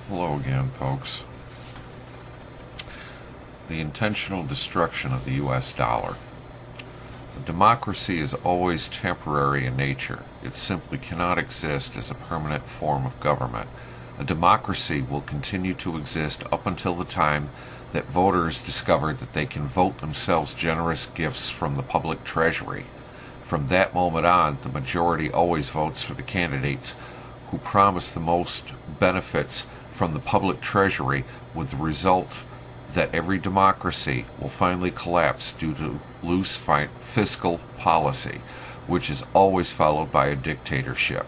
Hello again, folks. The intentional destruction of the U.S. dollar. A democracy is always temporary in nature. It simply cannot exist as a permanent form of government. A democracy will continue to exist up until the time that voters discover that they can vote themselves generous gifts from the public treasury. From that moment on, the majority always votes for the candidates who promise the most benefits from the public treasury, with the result that every democracy will finally collapse due to loose fiscal policy, which is always followed by a dictatorship.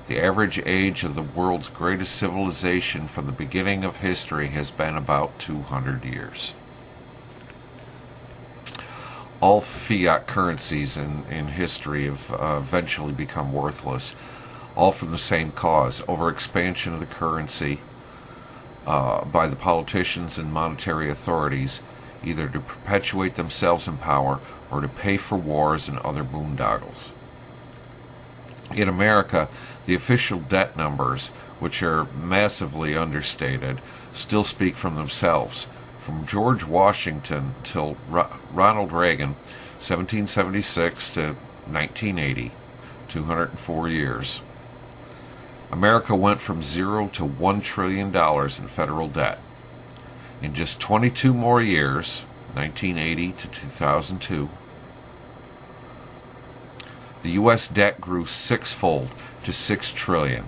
The average age of the world's greatest civilization from the beginning of history has been about 200 years. All fiat currencies in history have eventually become worthless, all from the same cause: overexpansion of the currency by the politicians and monetary authorities, either to perpetuate themselves in power or to pay for wars and other boondoggles. In America, the official debt numbers, which are massively understated, still speak for themselves. From George Washington till Ronald Reagan, 1776 to 1980, 204 years. America went from $0 to $1 trillion in federal debt. In just 22 more years, 1980 to 2002, the U.S. debt grew sixfold to $6 trillion.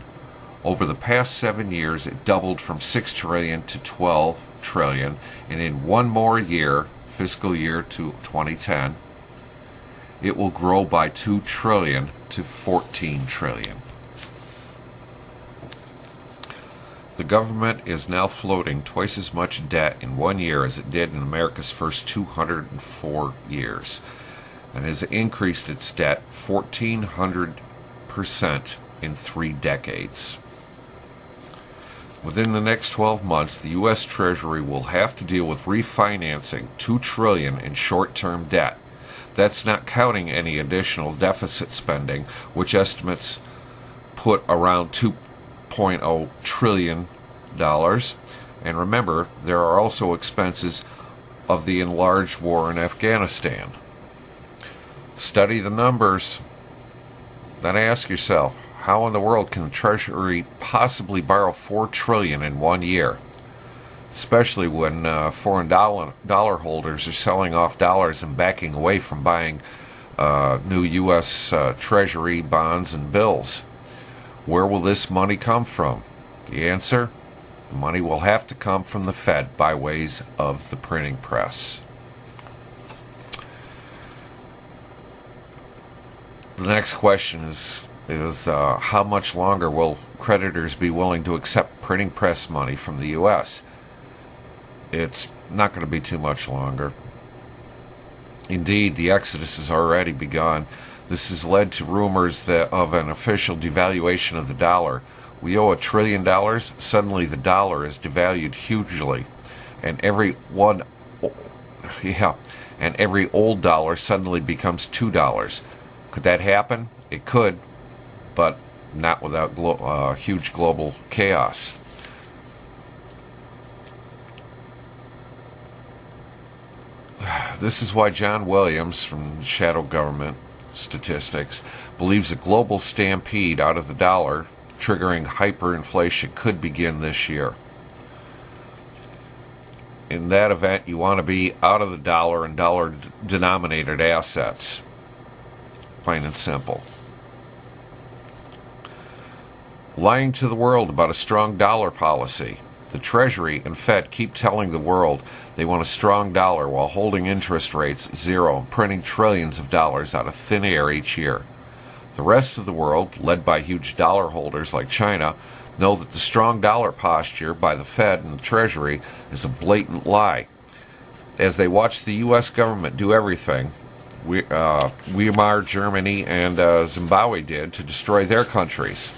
Over the past 7 years, it doubled from $6 trillion to $12 trillion, and in one more year, fiscal year to 2010, it will grow by $2 trillion to $14 trillion. The government is now floating twice as much debt in 1 year as it did in America's first 204 years, and has increased its debt 1,400% in 3 decades. Within the next 12 months, the U.S. Treasury will have to deal with refinancing $2 trillion in short-term debt. That's not counting any additional deficit spending, which estimates put around $2.0 trillion. And remember, there are also expenses of the enlarged war in Afghanistan. Study the numbers, then ask yourself, how in the world can the Treasury possibly borrow $4 trillion in 1 year? Especially when foreign dollar holders are selling off dollars and backing away from buying new U.S. Treasury bonds and bills. Where will this money come from? The answer? The money will have to come from the Fed by ways of the printing press. The next question is how much longer will creditors be willing to accept printing press money from the U.S.? It's not going to be too much longer. Indeed, the exodus has already begun. This has led to rumors of an official devaluation of the dollar. We owe $1 trillion. Suddenly, the dollar is devalued hugely, and every old dollar suddenly becomes $2. Could that happen? It could, but not without huge global chaos. This is why John Williams from Shadow Government Statistics believes a global stampede out of the dollar, triggering hyperinflation, could begin this year. In that event, you want to be out of the dollar and dollar-denominated assets. Plain and simple. Lying to the world about a strong dollar policy. The Treasury and Fed keep telling the world they want a strong dollar while holding interest rates zero and printing trillions of dollars out of thin air each year. The rest of the world, led by huge dollar holders like China, know that the strong dollar posture by the Fed and the Treasury is a blatant lie. As they watch the U.S. government do everything Weimar Germany and Zimbabwe did to destroy their countries.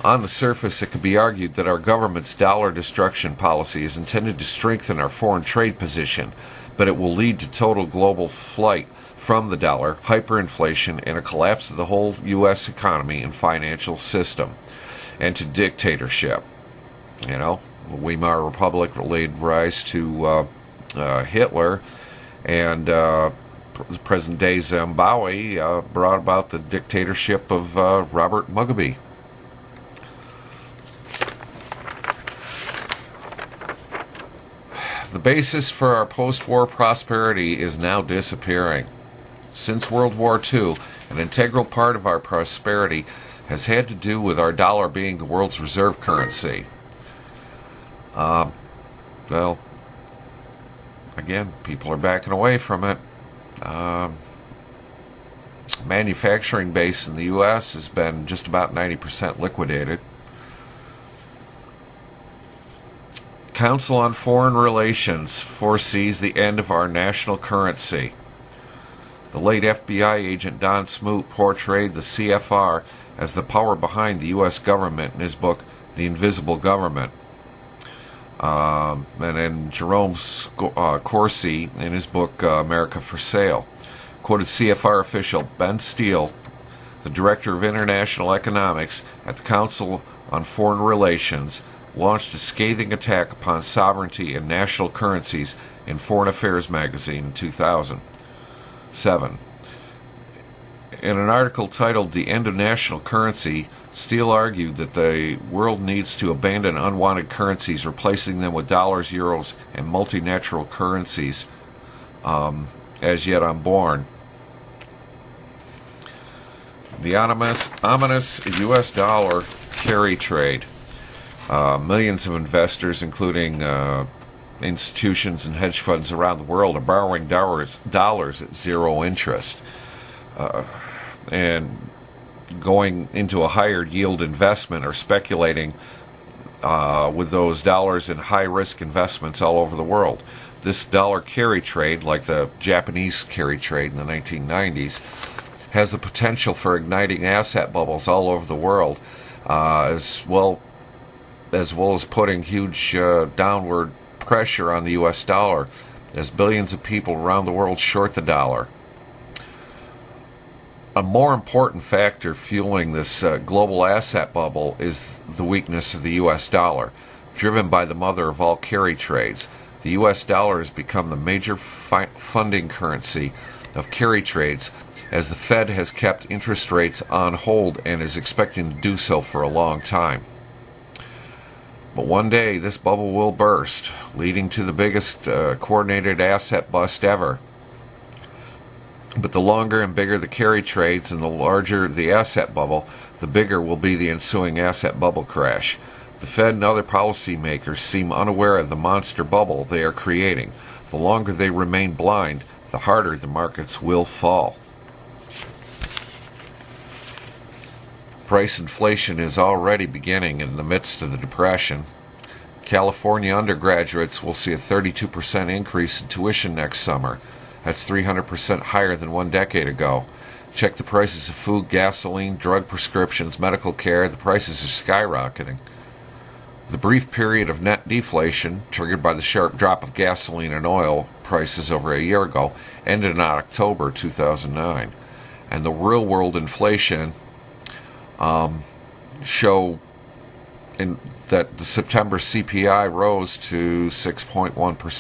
On the surface, it could be argued that our government's dollar destruction policy is intended to strengthen our foreign trade position, but it will lead to total global flight from the dollar, hyperinflation, and a collapse of the whole U.S. economy and financial system, and to dictatorship. You know, the Weimar Republic laid rise to Hitler, and present-day Zimbabwe brought about the dictatorship of Robert Mugabe. The basis for our post-war prosperity is now disappearing. Since World War II, an integral part of our prosperity has had to do with our dollar being the world's reserve currency. Well, again, people are backing away from it. Manufacturing base in the U.S. has been just about 90% liquidated. Council on Foreign Relations foresees the end of our national currency. The late FBI agent Don Smoot portrayed the CFR as the power behind the U.S. government in his book, The Invisible Government. And then Jerome Corsi, in his book, America for Sale, quoted CFR official Ben Steele, the Director of International Economics at the Council on Foreign Relations, launched a scathing attack upon sovereignty and national currencies in Foreign Affairs magazine in 2007. In an article titled The End of National Currency, Steele argued that the world needs to abandon unwanted currencies, replacing them with dollars, euros, and multinational currencies as yet unborn. The ominous U.S. dollar carry trade. Millions of investors, including institutions and hedge funds around the world, are borrowing dollars at zero interest and going into a higher yield investment or speculating with those dollars in high-risk investments all over the world. This dollar carry trade, like the Japanese carry trade in the 1990s, has the potential for igniting asset bubbles all over the world, as well as putting huge downward pressure on the U.S. dollar as billions of people around the world short the dollar. A more important factor fueling this global asset bubble is the weakness of the U.S. dollar, driven by the mother of all carry trades. The U.S. dollar has become the major funding currency of carry trades, as the Fed has kept interest rates on hold and is expecting to do so for a long time. But one day this bubble will burst, leading to the biggest coordinated asset bust ever. But the longer and bigger the carry trades and the larger the asset bubble, the bigger will be the ensuing asset bubble crash. The Fed and other policymakers seem unaware of the monster bubble they are creating. The longer they remain blind, the harder the markets will fall. Price inflation is already beginning in the midst of the Depression. California undergraduates will see a 32% increase in tuition next summer. That's 300% higher than 1 decade ago. Check the prices of food, gasoline, drug prescriptions, medical care. The prices are skyrocketing. The brief period of net deflation, triggered by the sharp drop of gasoline and oil prices over a year ago, ended in October 2009. And the real-world inflation show that the September CPI rose to 6.1%.